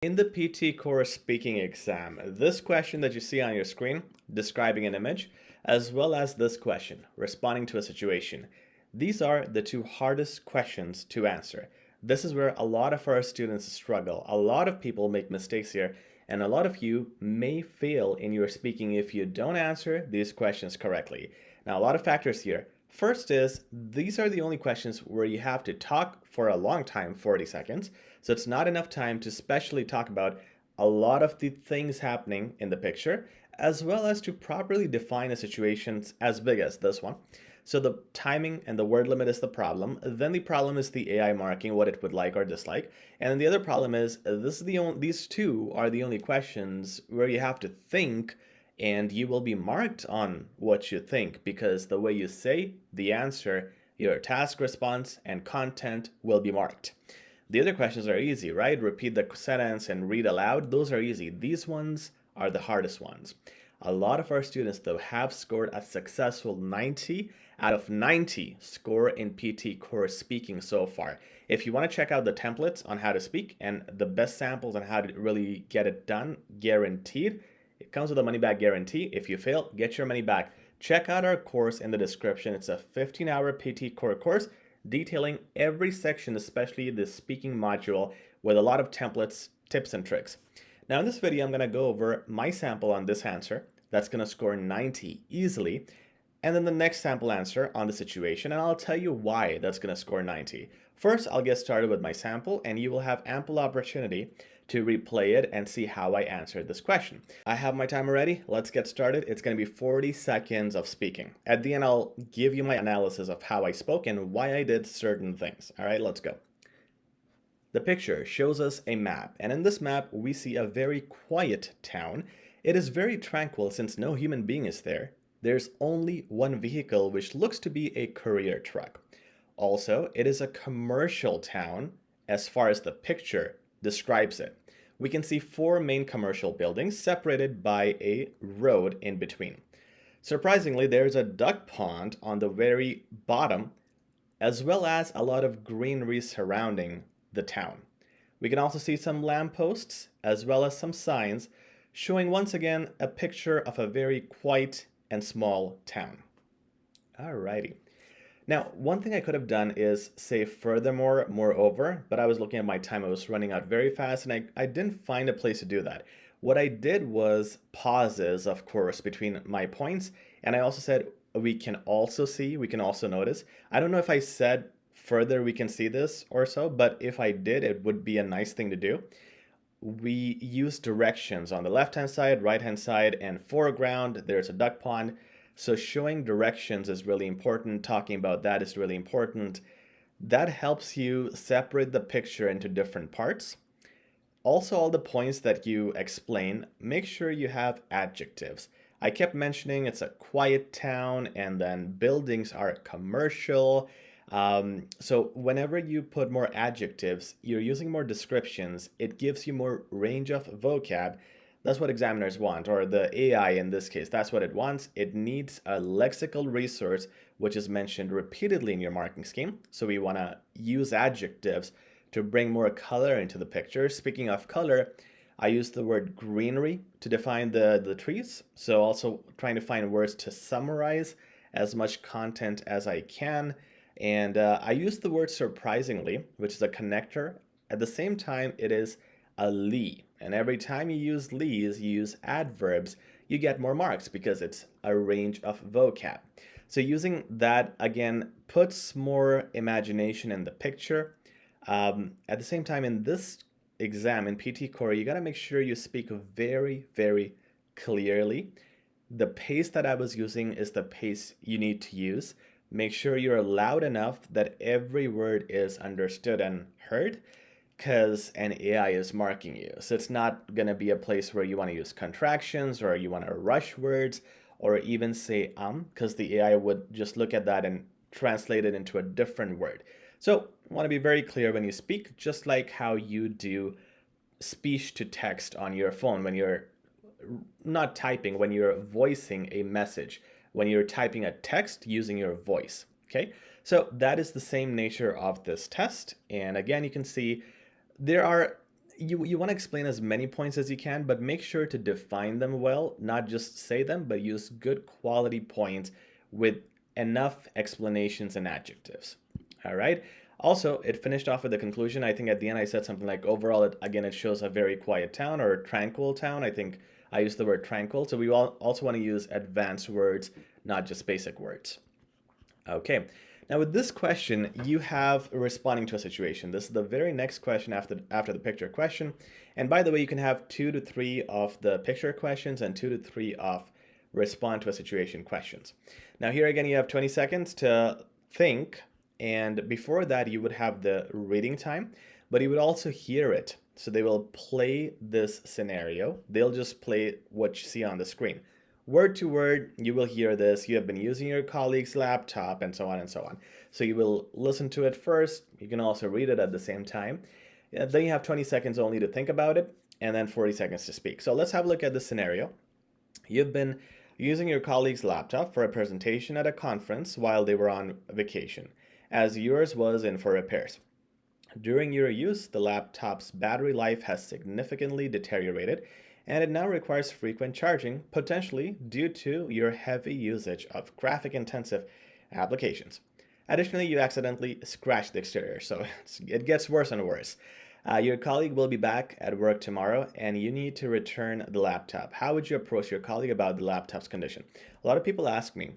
In the PT Core speaking exam, this question that you see on your screen, describing an image, as well as this question, responding to a situation, these are the two hardest questions to answer. This is where a lot of our students struggle. A lot of people make mistakes here, and a lot of you may fail in your speaking if you don't answer these questions correctly. Now, a lot of factors here. First is, these are the only questions where you have to talk for a long time, 40 seconds. So it's not enough time to specially talk about a lot of the things happening in the picture, as well as to properly define a situation as big as this one. So the timing and the word limit is the problem. Then the problem is the AI marking what it would like or dislike. And then the other problem is these two are the only questions where you have to think, and you will be marked on what you think because the way you say the answer, your task response, and content will be marked. The other questions are easy, right? Repeat the sentence and read aloud. Those are easy. These ones are the hardest ones. A lot of our students, though, have scored a successful 90 out of 90 score in PT Core speaking so far. If you want to check out the templates on how to speak and the best samples on how to really get it done, guaranteed, it comes with a money back guarantee. If you fail, get your money back. Check out our course in the description. It's a 15-hour PT Core course detailing every section, especially the speaking module, with a lot of templates, tips, and tricks. Now in this video, I'm going to go over my sample on this answer. That's going to score 90 easily. And then the next sample answer on the situation, and I'll tell you why that's going to score 90. First, I'll get started with my sample, and you will have ample opportunity to replay it and see how I answered this question. I have my timer ready. Let's get started. It's going to be 40 seconds of speaking. At the end, I'll give you my analysis of how I spoke and why I did certain things. All right, let's go. The picture shows us a map, and in this map, we see a very quiet town. It is very tranquil since no human being is there. There's only one vehicle, which looks to be a courier truck. Also, it is a commercial town as far as the picture describes it. We can see four main commercial buildings separated by a road in between. Surprisingly, there's a duck pond on the very bottom, as well as a lot of greenery surrounding the town. We can also see some lampposts, as well as some signs, showing once again a picture of a very quiet and small town. Alrighty. Now, one thing I could have done is say furthermore, moreover, but I was looking at my time. I was running out very fast, and I didn't find a place to do that. What I did was pauses, of course, between my points, and I also said we can also see, we can also notice. I don't know if I said further we can see this or so, but if I did, it would be a nice thing to do. We use directions on the left-hand side, right-hand side, and foreground. There's a duck pond. So showing directions is really important. Talking about that is really important. That helps you separate the picture into different parts. Also, all the points that you explain, make sure you have adjectives. I kept mentioning it's a quiet town, and then buildings are commercial. So whenever you put more adjectives, you're using more descriptions. It gives you more range of vocab. That's what examiners want, or the AI in this case. That's what it wants. It needs a lexical resource, which is mentioned repeatedly in your marking scheme. So we want to use adjectives to bring more color into the picture. Speaking of color, I use the word greenery to define the trees. So also trying to find words to summarize as much content as I can. And I use the word surprisingly, which is a connector. At the same time, it is a lee. And every time you use lees, you use adverbs, you get more marks because it's a range of vocab. So using that, again, puts more imagination in the picture. At the same time, in this exam, in PT Core, you got to make sure you speak very, very clearly. The pace that I was using is the pace you need to use. Make sure you're loud enough that every word is understood and heard, because an AI is marking you. So it's not going to be a place where you want to use contractions or you want to rush words or even say because the AI would just look at that and translate it into a different word. So you want to be very clear when you speak, just like how you do speech to text on your phone when you're not typing, when you're voicing a message, when you're typing a text using your voice. Okay, so that is the same nature of this test. And again, you can see there are you want to explain as many points as you can, but make sure to define them well, not just say them, but use good quality points with enough explanations and adjectives. All right. Also, it finished off with the conclusion. I think at the end I said something like overall, it shows a very quiet town or a tranquil town. I think I used the word tranquil. So we also want to use advanced words, not just basic words. Okay. Now with this question, you have responding to a situation. This is the very next question after the picture question. And by the way, you can have 2 to 3 of the picture questions and 2 to 3 of respond to a situation questions. Now here again, you have 20 seconds to think. And before that, you would have the reading time, but you would also hear it. So they will play this scenario. They'll just play what you see on the screen. Word to word, you will hear this. You have been using your colleague's laptop and so on and so on. So you will listen to it first. You can also read it at the same time. Then you have 20 seconds only to think about it and then 40 seconds to speak. So let's have a look at the scenario. You've been using your colleague's laptop for a presentation at a conference while they were on vacation, as yours was in for repairs. During your use, the laptop's battery life has significantly deteriorated and it now requires frequent charging, potentially due to your heavy usage of graphic-intensive applications. Additionally, you accidentally scratched the exterior, so it gets worse and worse. Your colleague will be back at work tomorrow and you need to return the laptop. How would you approach your colleague about the laptop's condition? A lot of people ask me,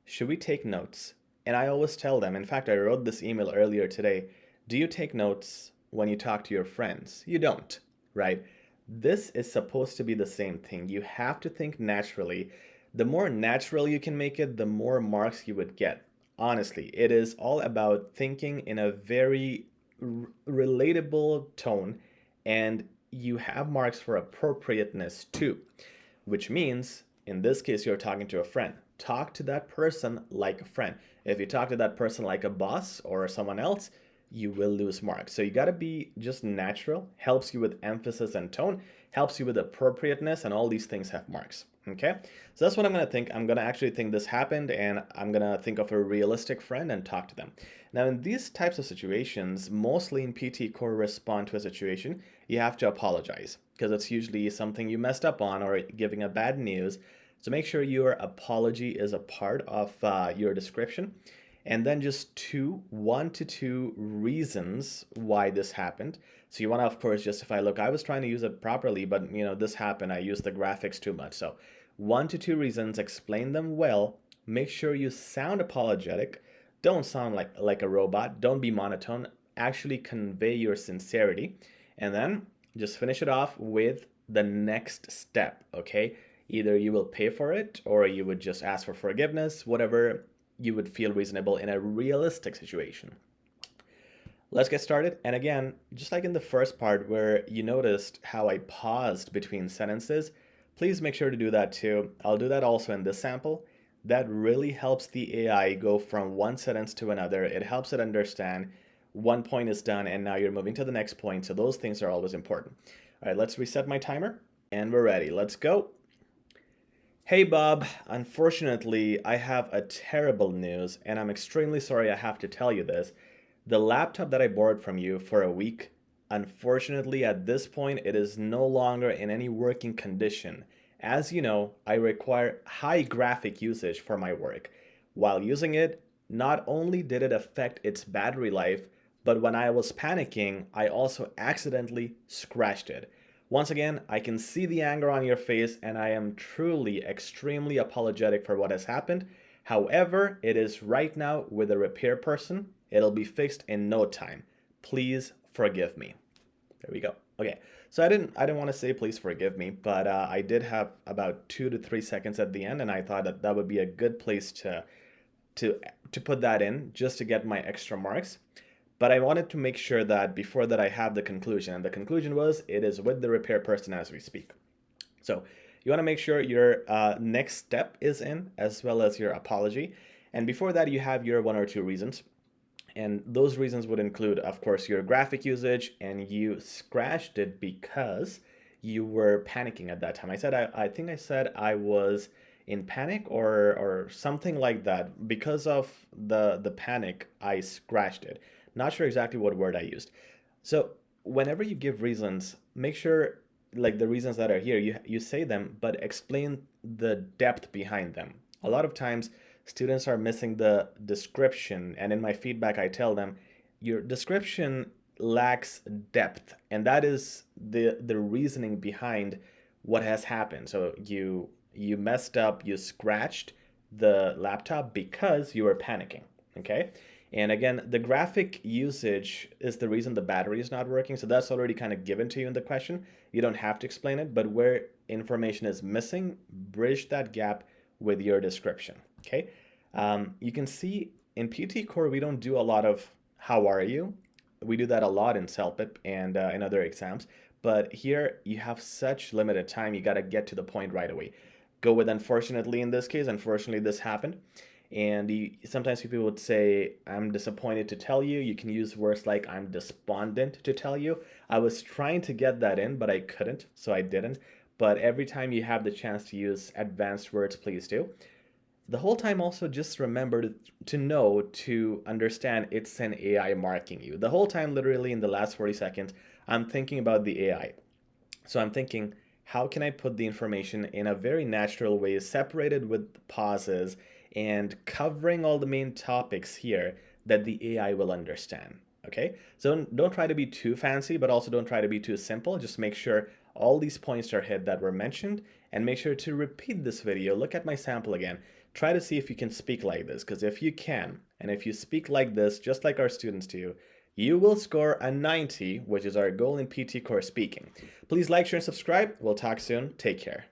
should we take notes? And I always tell them, in fact, I wrote this email earlier today, do you take notes when you talk to your friends? You don't, right? This is supposed to be the same thing. You have to think naturally. The more natural you can make it, the more marks you would get. Honestly, it is all about thinking in a very relatable tone, and you have marks for appropriateness too, which means in this case, you're talking to a friend. Talk to that person like a friend. If you talk to that person like a boss or someone else, you will lose marks. So you got to be just natural, helps you with emphasis and tone, helps you with appropriateness, and all these things have marks. Okay, so that's what I'm going to think. I'm going to actually think this happened, and I'm going to think of a realistic friend and talk to them. Now, in these types of situations, mostly in PTE Core respond to a situation, you have to apologize because it's usually something you messed up on or giving a bad news. So make sure your apology is a part of your description. And then just 1 to 2 reasons why this happened. So you want to, of course, justify, look, I was trying to use it properly, but this happened. I used the graphics too much. So 1 to 2 reasons, explain them well. Make sure you sound apologetic. Don't sound like a robot. Don't be monotone. Actually convey your sincerity. And then just finish it off with the next step, okay? Either you will pay for it or you would just ask for forgiveness, whatever you would feel reasonable in a realistic situation. Let's get started. And again, just like in the first part where you noticed how I paused between sentences, please make sure to do that too. I'll do that also in this sample. That really helps the AI go from one sentence to another. It helps it understand one point is done and now you're moving to the next point. So those things are always important. All right, let's reset my timer and we're ready. Let's go. Hey Bob, unfortunately, I have a terrible news, and I'm extremely sorry I have to tell you this. The laptop that I borrowed from you for a week, unfortunately at this point, it is no longer in any working condition. As you know, I require high graphic usage for my work. While using it, not only did it affect its battery life, but when I was panicking, I also accidentally scratched it. Once again, I can see the anger on your face and I am truly extremely apologetic for what has happened. However, it is right now with a repair person. It'll be fixed in no time. Please forgive me. There we go. Okay, so I didn't want to say please forgive me, but I did have about 2 to 3 seconds at the end, and I thought that would be a good place to put that in just to get my extra marks. But I wanted to make sure that before that I have the conclusion. And the conclusion was it is with the repair person as we speak. So you want to make sure your next step is in as well as your apology. And before that, you have your 1 or 2 reasons. And those reasons would include, of course, your graphic usage, and you scratched it because you were panicking at that time. I think I said I was in panic or something like that. Because of the panic, I scratched it. Not sure exactly what word I used. So whenever you give reasons, make sure like the reasons that are here, you say them, but explain the depth behind them. A lot of times students are missing the description, and in my feedback I tell them your description lacks depth, and that is the reasoning behind what has happened. So you messed up, you scratched the laptop because you were panicking, okay? And again, the graphic usage is the reason the battery is not working. So that's already kind of given to you in the question. You don't have to explain it, but where information is missing, bridge that gap with your description. Okay. You can see in PTE Core, we don't do a lot of how are you? We do that a lot in CELPIP and in other exams. But here you have such limited time, you got to get to the point right away. Go with unfortunately in this case, unfortunately this happened. And sometimes people would say, I'm disappointed to tell you. You can use words like I'm despondent to tell you. I was trying to get that in, but I couldn't, so I didn't. But every time you have the chance to use advanced words, please do. The whole time also just remember to know, to understand it's an AI marking you. The whole time, literally in the last 40 seconds, I'm thinking about the AI. So I'm thinking, how can I put the information in a very natural way, separated with pauses and covering all the main topics here that the AI will understand? Okay, so don't try to be too fancy, but also don't try to be too simple. Just make sure all these points are hit that were mentioned, and make sure to repeat this video. Look at my sample again. Try to see if you can speak like this, because if you can, and if you speak like this, just like our students do, you will score a 90, which is our goal in PTE Core speaking. Please like, share, and subscribe. We'll talk soon. Take care.